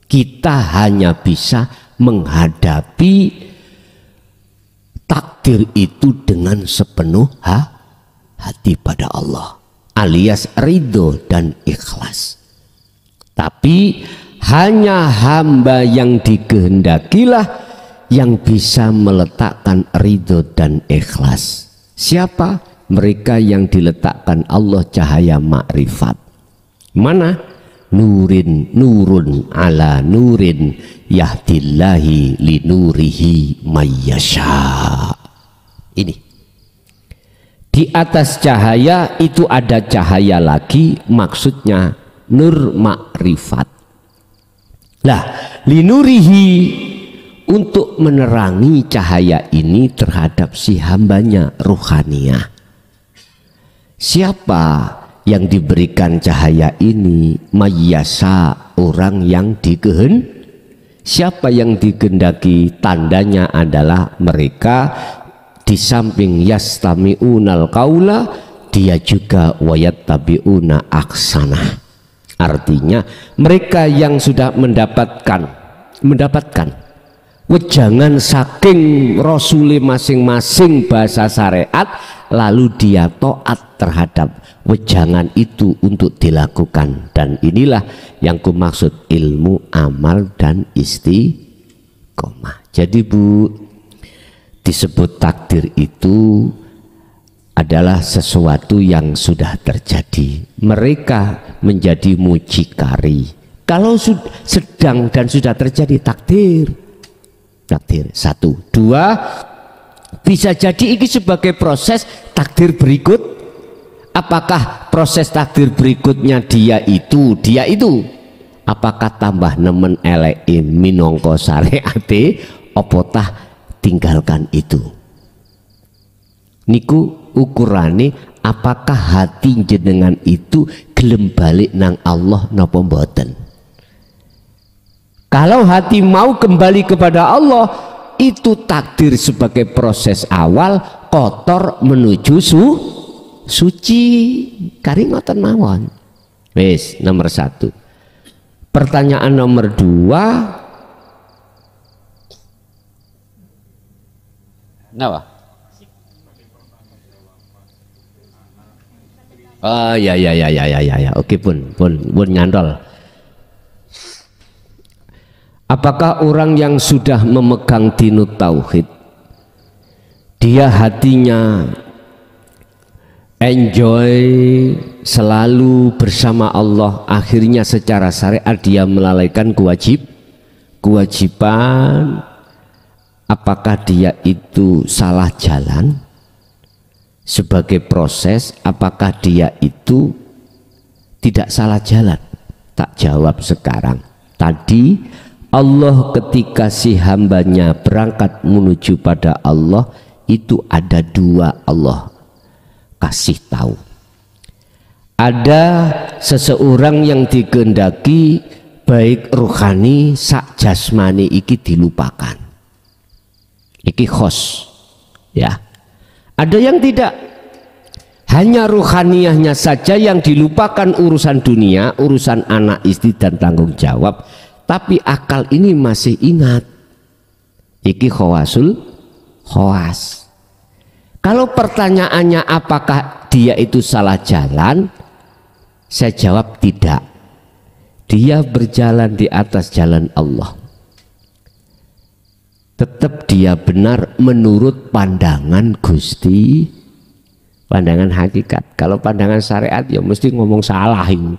Kita hanya bisa menghadapi takdir itu dengan sepenuh hati pada Allah, alias ridho dan ikhlas. Tapi hanya hamba yang dikehendakilah yang bisa meletakkan ridho dan ikhlas. Siapa? Mereka yang diletakkan Allah cahaya makrifat. Mana? Nurun ala nurin yahdillahi li nurihi mayyasha. Ini di atas cahaya itu ada cahaya lagi, maksudnya nur makrifat. Lah, linurihi, untuk menerangi cahaya ini terhadap si hambanya ruhaniyah. Siapa yang diberikan cahaya ini? Mayyasa, orang yang siapa yang dikehendaki? Tandanya adalah mereka di samping yastami'unal qaula, dia juga wayattabi'una aksana. Artinya mereka yang sudah mendapatkan wejangan saking Rasul masing-masing bahasa syariat, lalu dia taat terhadap wejangan itu untuk dilakukan. Dan inilah yang kumaksud ilmu, amal, dan istiqomah. Jadi Bu, disebut takdir itu adalah sesuatu yang sudah terjadi. Mereka menjadi mucikari. Kalau sedang dan sudah terjadi takdir. Satu. Dua, bisa jadi ini sebagai proses takdir berikut. Apakah proses takdir berikutnya dia itu? Apakah tambah nemen eleke minangka syariate, apa tah tinggalkan itu? niku ukurane apakah hati jenengan itu gelem balik nang Allah napa mboten. Kalau hati mau kembali kepada Allah, itu takdir sebagai proses awal kotor menuju suci. Kari ngoten mawon. Wis nomor 1. Pertanyaan nomor 2. Napa? Oh ya. Oke pun nyantol. Apakah orang yang sudah memegang dinut tauhid, dia hatinya enjoy selalu bersama Allah, akhirnya secara syariat dia melalaikan kewajiban, apakah dia itu salah jalan sebagai proses, apakah dia itu tidak salah jalan? Tak jawab sekarang. Tadi Allah ketika si hambanya berangkat menuju pada Allah, itu ada 2 Allah kasih tahu. Ada seseorang yang dikehendaki baik rohani sak jasmani iki dilupakan. Iki khos ya. Ada yang tidak, hanya rohaniyahnya saja yang dilupakan, urusan dunia, urusan anak istri dan tanggung jawab, tapi akal ini masih ingat. Iki khawas. Kalau pertanyaannya apakah dia itu salah jalan, saya jawab tidak. Dia berjalan di atas jalan Allah. Tetap dia benar menurut pandangan Gusti, pandangan hakikat. Kalau pandangan syariat ya mesti ngomong salah ini.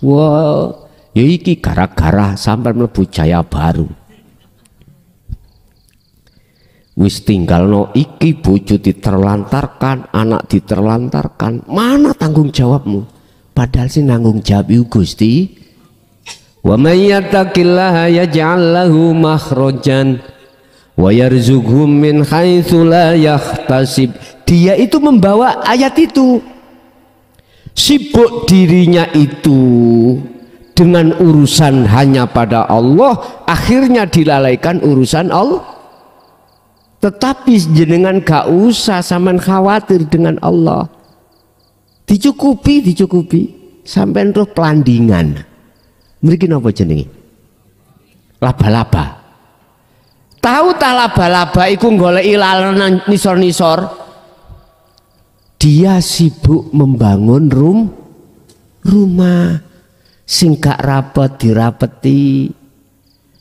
Wah, ya iki gara-gara sampai mlebu Jaya Baru. Wis tinggal no iki bojo diterlantarkan, anak diterlantarkan, mana tanggung jawabmu? Padahal sih nanggung jawab Gusti. Wa may yattaqillaha yaj'al lahu makhrajan wa yarzuqhu min haitsu la yahtasib. Dia itu membawa ayat itu, sibuk dirinya itu dengan urusan hanya pada Allah, akhirnya dilalaikan urusan Allah. Tetapi jenengan gak usah sampean khawatir dengan Allah, dicukupi sampean roh pelandingan. Mriki napa jenenge? Laba-laba. Tahu tak laba-laba iku goleki laler nisor-nisor. Dia sibuk membangun rumah sing gak rapet dirapeti.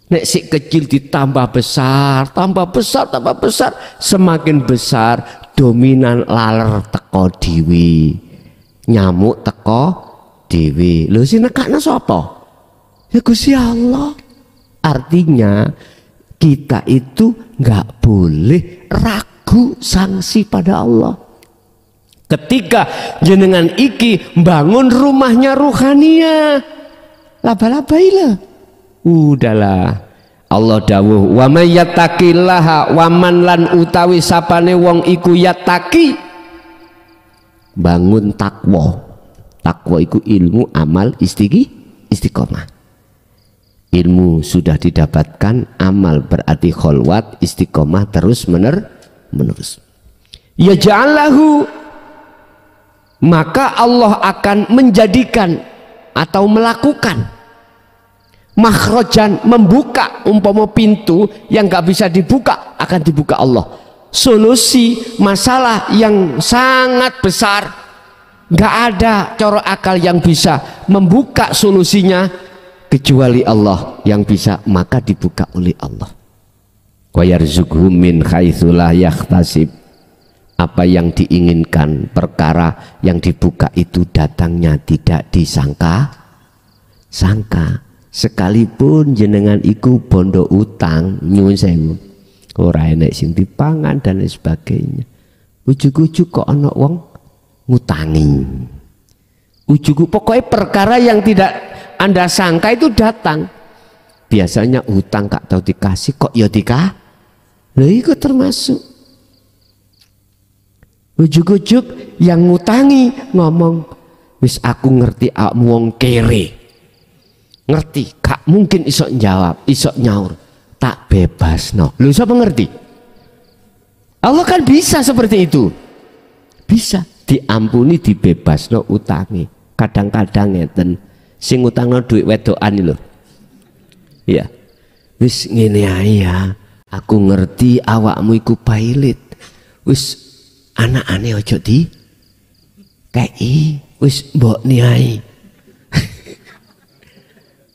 Nek si kecil ditambah besar, semakin besar dominan laler teko dewi, nyamuk teko dewi. Lho sing nekakno sapa? Ya Gusti Allah. Artinya kita itu nggak boleh ragu sanksi pada Allah. Ketika jenengan iki bangun rumahnya ruhania, laba-laba ilah. Udahlah, Allah dawuh wa may yattaqillaha wa man lan utawi sapane wong iku yattaqi, bangun takwa. Takwa iku ilmu, amal, istiqomah. Ilmu sudah didapatkan, amal berarti kholwat, istiqomah terus menerus. Ya ja'allahu, maka Allah akan menjadikan atau melakukan makhrajan, membuka umpama pintu yang gak bisa dibuka akan dibuka Allah. Solusi masalah yang sangat besar, gak ada cara akal yang bisa membuka solusinya kecuali Allah yang bisa, maka dibuka oleh Allah. Wa yarzuqhum min haitsu la yahtasib. Apa yang diinginkan, perkara yang dibuka itu datangnya tidak disangka. Sekalipun jenengan iku bondo utang nyuwun sewu, ora enek sing dipangan dan lain sebagainya. Ujug-ujug kok ana wong ngutangi. Ujug pokoknya perkara yang tidak Anda sangka itu datang. Biasanya hutang gak tahu dikasih kok ya dikasih. Lha iku termasuk. Ujuk-ujuk yang ngutangi ngomong, wis aku ngerti awakmu wong kere. Ngerti, gak mungkin iso jawab, iso nyaur. Tak bebas no. Lu siapa ngerti? Allah kan bisa seperti itu. Bisa diampuni, dibebas no utangi. Kadang-kadang ngeten sing utangno duit wedokan lho. Iya. Wis ngene ae ya. Aku ngerti awakmu iku pailit. Wis anakane ojo di kei, wis mbokne ae.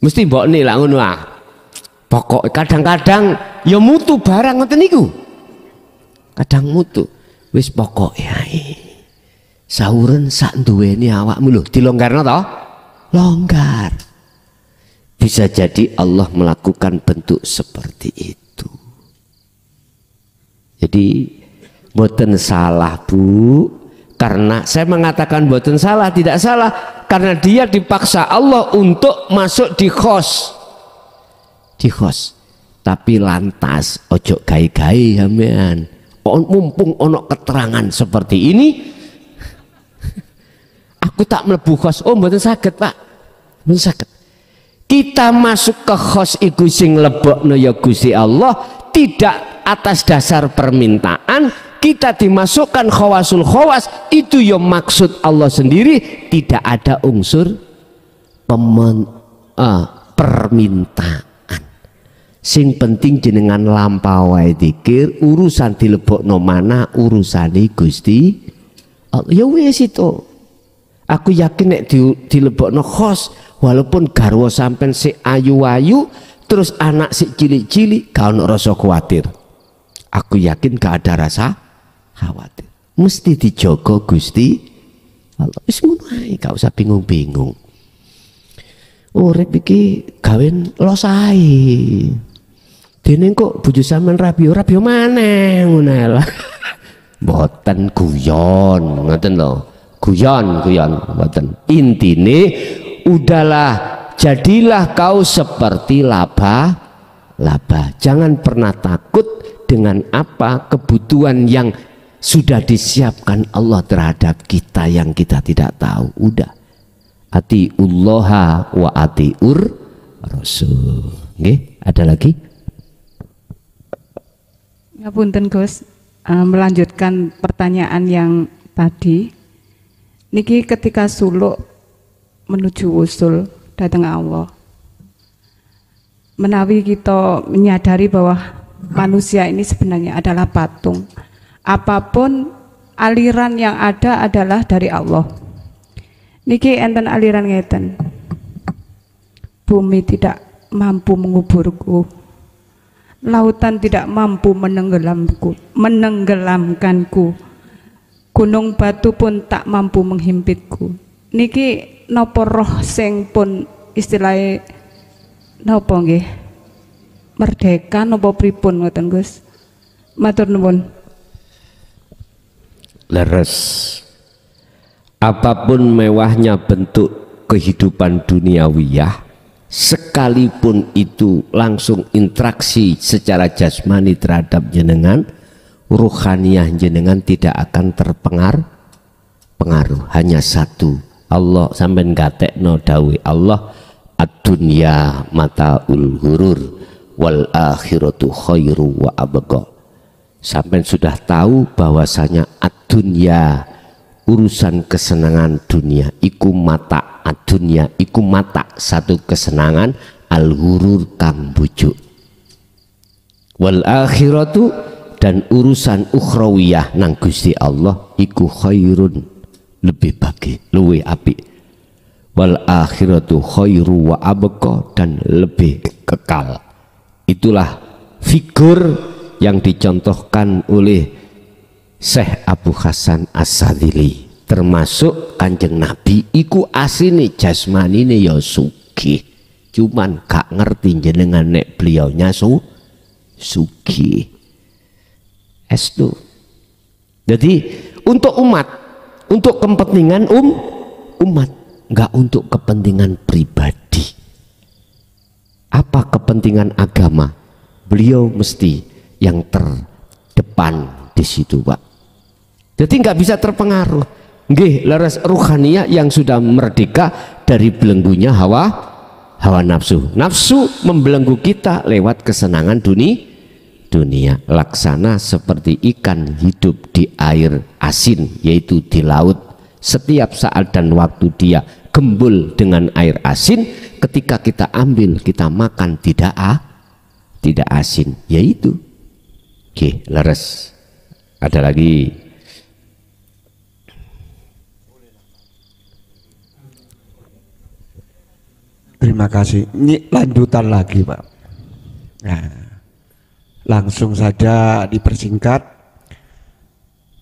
Mesti mbokne lah ngono ah. Pokok kadang-kadang ya mutu barang ngoten niku. Kadang mutu. Wis pokoke ae. Sauren sak duweni awakmu lho, dilonggarno to? Longgar. Bisa jadi Allah melakukan bentuk seperti itu. Jadi boten salah Bu, karena saya mengatakan boten salah, tidak salah karena dia dipaksa Allah untuk masuk di khos, tapi lantas ojo gai-gai sampean. Mumpung ono keterangan seperti ini aku tak mlebu khos. Oh boten saged Pak, boten saged. Kita masuk ke khos iku sing lebokno ya Gusti Allah, tidak atas dasar permintaan. Kita dimasukkan khawasul khawas, itu ya maksud Allah sendiri, tidak ada unsur permintaan. Sing penting jenengan lampawai dikir, urusan dilebokno mana urusane Gusti Allah. Ya wis itu. Aku yakin nek dilebokno khos, walaupun garwa sampean si ayu-ayu, terus anak si cilik-cilik, gak ono rasa khawatir. Aku yakin gak ada rasa khawatir. Mesti dijogo Gusti Allah. Wis ngono ae, gak usah bingung-bingung. Urip iki gawen los ae. Dene kok bojo sampean rabi maneh ngono ae. Mboten guyon, ngoten lho. Guyon mboten. Intine udahlah, jadilah kau seperti laba. Jangan pernah takut dengan apa kebutuhan yang sudah disiapkan Allah terhadap kita yang kita tidak tahu. Udah, atiullaha wa atiur rasul. Nggih, ada lagi? Ngapunten Gus, melanjutkan pertanyaan yang tadi. Niki ketika suluk menuju usul datang Allah, menawi kita menyadari bahwa manusia ini sebenarnya adalah patung. Apapun aliran yang ada adalah dari Allah. Niki enten aliran ngeten. Bumi tidak mampu menguburku. Lautan tidak mampu menenggelamkanku. Gunung batu pun tak mampu menghimpitku. Niki napa roh sing pun istilahnya napa nggih? Merdeka napa pripun ngoten Gus? Matur nuwun. Leres. Apapun mewahnya bentuk kehidupan duniawiyah, sekalipun itu langsung interaksi secara jasmani terhadap jenengan, ruhaniyah jenengan tidak akan terpengaruh. Hanya satu, Allah sampean gatekno dawe Allah, ad-dunya mataul ghurur wal akhiratu khairu wa abqa. Sampean sudah tahu bahwasanya ad-dunya, urusan kesenangan dunia iku mata, ad-dunya iku mata, satu kesenangan, al-ghurur kang bujuk, wal akhiratu, dan urusan ukhrawiyah nang Gusti Allah iku khairun, lebih bagi, luwe apik, wal akhiratu khairu wa abqa, dan lebih kekal. Itulah figur yang dicontohkan oleh Syekh Abu Hasan As-Sadzili, termasuk Kanjeng Nabi iku asline jasmanine ya sugih, cuman gak ngerti jenengan nek beliaunya sugih. Estu. Jadi untuk umat, untuk kepentingan umat, enggak untuk kepentingan pribadi. Apa kepentingan agama? Beliau mesti yang terdepan di situ, Pak. Jadi nggak bisa terpengaruh. Nggih, leres ruhaniyah yang sudah merdeka dari belenggunya hawa nafsu. Nafsu membelenggu kita lewat kesenangan dunia. Laksana seperti ikan hidup di air asin, yaitu di laut. Setiap saat dan waktu dia gembul dengan air asin, ketika kita ambil, kita makan tidak asin, yaitu. Oke, leres. Ada lagi. Terima kasih. Ini lanjutan lagi, Pak. Nah, langsung saja dipersingkat.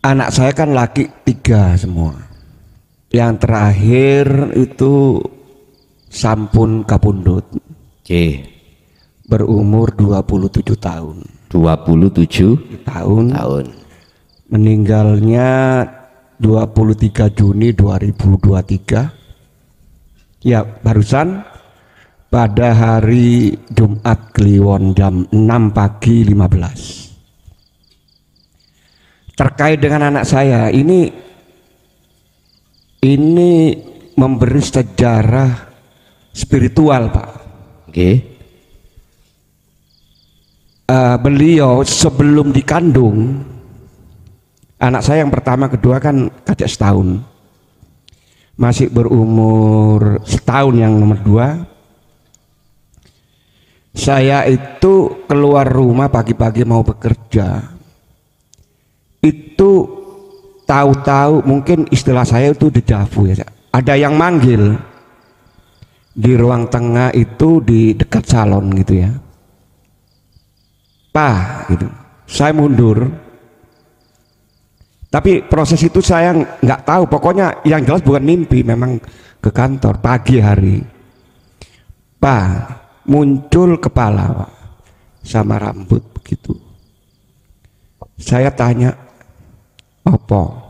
Anak saya kan laki 3 semua. Yang terakhir itu sampun kapundhut. Oke. Berumur 27 tahun. 27 tahun. Meninggalnya 23 Juni 2023. Ya, barusan pada hari Jumat Kliwon jam 6 pagi 15. Terkait dengan anak saya ini memberi sejarah spiritual, Pak. Oke. Beliau sebelum dikandung, anak saya yang pertama kedua kan kakek setahun, masih berumur setahun yang nomor 2. Saya itu keluar rumah pagi-pagi mau bekerja, itu tahu-tahu mungkin istilah saya itu dejavu ya, ada yang manggil di ruang tengah itu di dekat salon gitu ya, Pak gitu. Saya mundur, tapi proses itu saya nggak tahu, pokoknya yang jelas bukan mimpi, memang ke kantor pagi hari. Pak, muncul kepala, Pak, sama rambut begitu. Saya tanya, opo?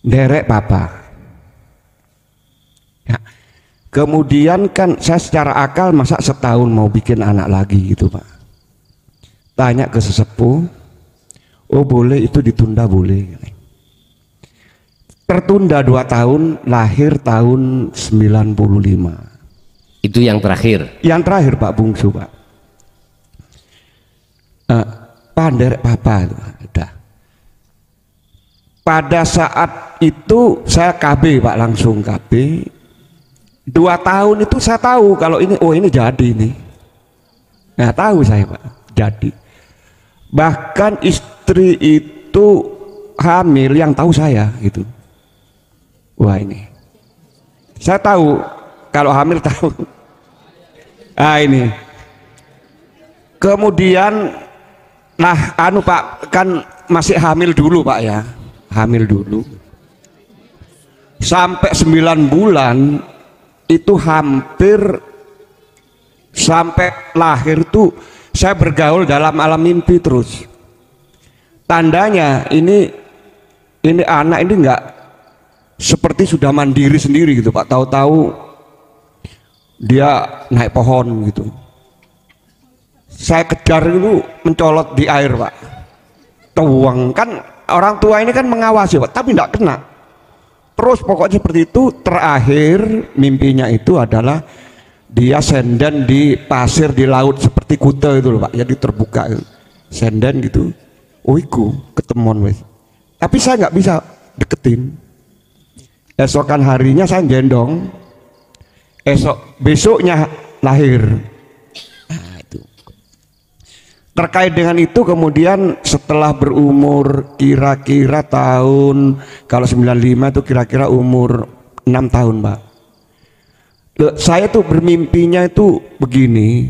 Derek papa. Ya. Kemudian kan saya secara akal masa setahun mau bikin anak lagi gitu, Pak. Tanya ke sesepuh, oh boleh, itu ditunda boleh. Tertunda 2 tahun, lahir tahun 95. Itu yang terakhir. Yang terakhir Pak bungsu, Pak. Derek papa itu udah. Pada saat itu saya KB, Pak, langsung KB. 2 tahun itu saya tahu kalau ini, oh ini jadi ini. Nah, tahu saya, Pak, jadi. Bahkan istri itu hamil yang tahu saya gitu. Wah, ini. Saya tahu kalau hamil tahu. Ah, ini. Kemudian Pak, kan masih hamil dulu, Pak ya. Hamil dulu. Sampai 9 bulan itu hampir sampai lahir tuh saya bergaul dalam alam mimpi terus. Tandanya ini anak ini enggak seperti sudah mandiri sendiri gitu, Pak. Tahu-tahu dia naik pohon gitu. Saya kejar itu mencolot di air, Pak. Tuang, kan orang tua ini kan mengawasi, Pak, tapi tidak kena. Terus pokoknya seperti itu. Terakhir mimpinya itu adalah dia senden di pasir di laut seperti Kuta itu loh, Pak. Jadi terbuka itu. Senden gitu. Oh iku ketemuan wes. Tapi saya nggak bisa deketin. Esokan harinya saya gendong. Besoknya lahir. Nah, itu. Terkait dengan itu kemudian setelah berumur kira-kira tahun, kalau 95 itu kira-kira umur 6 tahun, Pak. Saya tuh bermimpinya itu begini.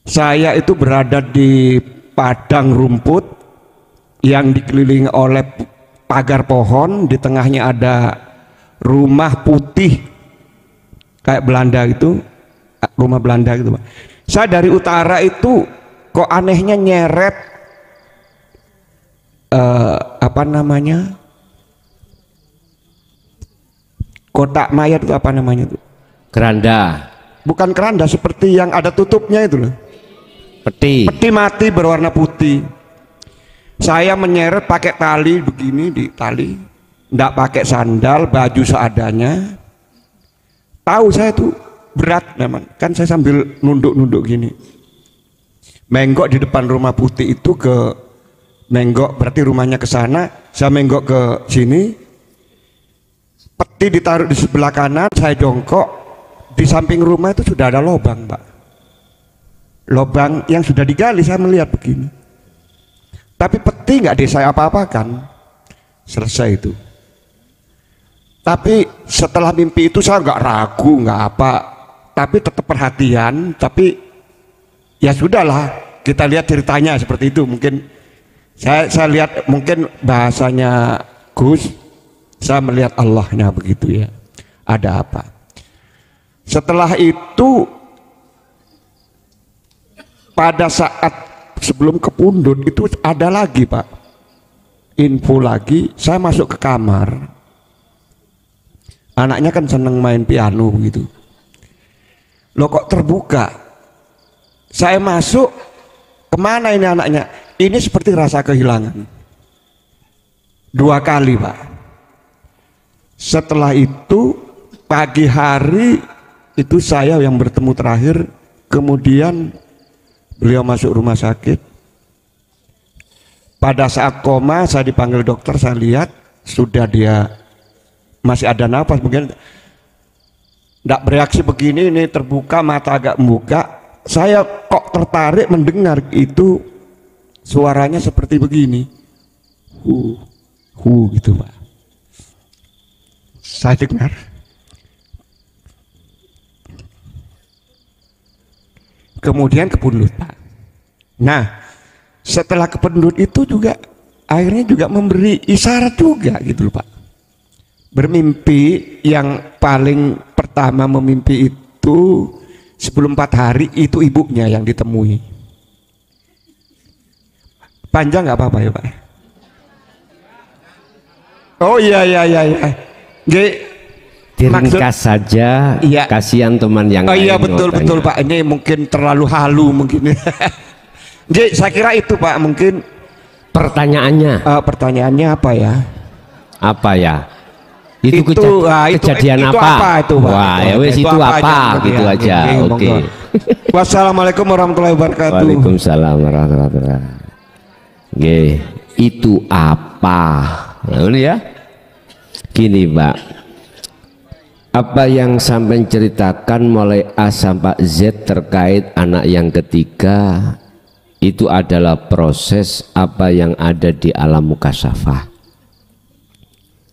Saya itu berada di padang rumput yang dikelilingi oleh pagar pohon, di tengahnya ada rumah putih kayak Belanda gitu, rumah Belanda gitu, Pak. Saya dari utara itu kok anehnya nyeret apa namanya, kotak mayat itu, apa namanya itu? Keranda. Bukan keranda, seperti yang ada tutupnya itu loh. Peti. Peti mati berwarna putih. Saya menyeret pakai tali begini, di tali, ndak pakai sandal, baju seadanya. Tahu saya tuh berat memang, kan saya sambil nunduk-nunduk gini. Menggok di depan rumah putih itu ke menggok, berarti rumahnya ke sana, saya menggok ke sini. Peti ditaruh di sebelah kanan, saya jongkok. Di samping rumah itu sudah ada lubang, Pak. Lubang yang sudah digali, saya melihat begini. Tapi peti nggak saya apa-apakan, selesai itu. Tapi setelah mimpi itu saya nggak ragu, nggak apa, tapi tetap perhatian. Tapi ya sudahlah, kita lihat ceritanya seperti itu. Mungkin saya lihat, mungkin bahasanya Gus, saya melihat Allahnya begitu ya. Ada apa? Setelah itu, pada saat sebelum ke pundut itu ada lagi, Pak, info lagi. Saya masuk ke kamar, anaknya kan seneng main piano gitu. Loh kok terbuka? Saya masuk, kemana ini anaknya? Ini seperti rasa kehilangan. 2 kali, Pak. Setelah itu pagi hari itu saya yang bertemu terakhir. Kemudian beliau masuk rumah sakit. Pada saat koma saya dipanggil dokter, saya lihat sudah dia masih ada nafas, mungkin tidak bereaksi begini, ini terbuka, mata agak membuka. Saya kok tertarik mendengar itu suaranya seperti begini, gitu, Pak. Saya dengar. Kemudian kepundut, Pak. Nah, setelah kepundut itu juga akhirnya juga memberi isyarat juga gitu loh, Pak. Bermimpi, yang paling pertama memimpi itu sebelum 4 hari itu ibunya yang ditemui. Panjang nggak apa-apa ya, Pak? Oh iya. Diringkas saja, iya. Kasihan teman yang lain. Iya betul Pak, ini mungkin terlalu halu mungkin. Jadi saya kira itu, Pak, mungkin pertanyaannya. Pertanyaannya apa ya? Apa ya? Itu kejadian itu apa? Itu, Pak? Wah, ya wes itu apa? Gitu ya, aja. Oke. Wassalamualaikum warahmatullahi wabarakatuh. Waalaikumsalam warahmatullahi wabarakatuh. Itu apa? Nah, ini ya. Gini, Pak. Apa yang sampai ceritakan mulai A sampai Z terkait anak yang ketiga itu adalah proses apa yang ada di alam mukasyafah,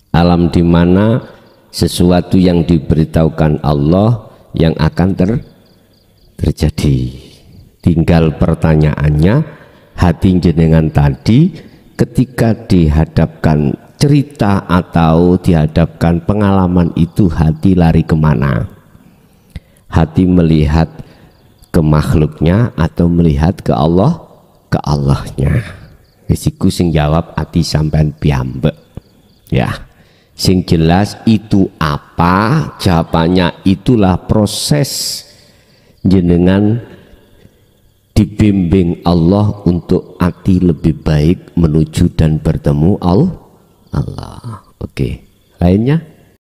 alam di mana sesuatu yang diberitahukan Allah yang akan terjadi. Tinggal pertanyaannya, hati jenengan tadi ketika dihadapkan cerita atau dihadapkan pengalaman itu, hati lari kemana? Hati melihat ke makhluknya atau melihat ke Allah, ke Allahnya? Siku sing jawab hati sampean piyambek ya. Sing jelas itu apa? Jawabannya itulah proses jenengan dibimbing Allah untuk hati lebih baik menuju dan bertemu Allah. Oke. Lainnya?